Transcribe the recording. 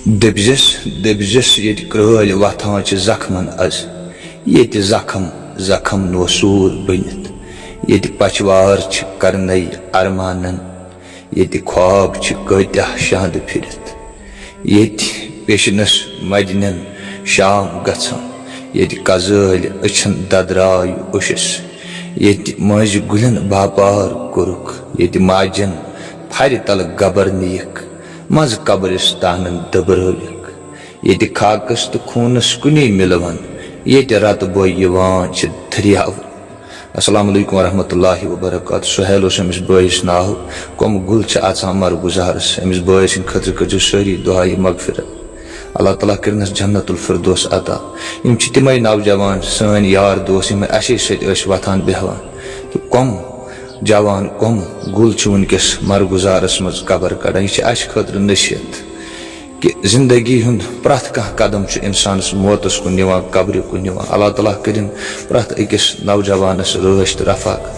दबिजस ये क्रहल वथान जख्मन अज ये जख्म जख्म नसूर बनित ये पचवार करन अरमानन ये ख्वाब कत्या शहद फिरत ये पेशनस मजनन शाम गछन ये कजल अछन ददराय उशस ये मज गुलन बापार कुरुक ये माजन फर तल गबर नीक मज कब्रिस्तानन दबरविक ये खाकस तो खूनस कुनी मिलवन ये रत बो दरियाव। अस्सलाम वालेकुम वरहमतुल्लाहि वबरकातुहू। सुहैल अमिस बस नाव कम गुल मर गुजारस अमिस बस खतर करो सारी दुआई मगफिरत अल्लाह ताला करनस जन्नतुल फिरदौस अता। यम तमै नौजवान सन यार दोस्त यम अशे सत वथान बेहवान तो कम जवान कम गुल वनकस मर गुजारस मज कबर कड़ान यह खतर नसीहत कि जिंदगी हुंद प्रथ कह कदम इंसानस मौतस कुन निवान कब्र कुन निवान। अल्लाह ताला करिन प्रथ अकिस नौजवानस रश तो रफाकत।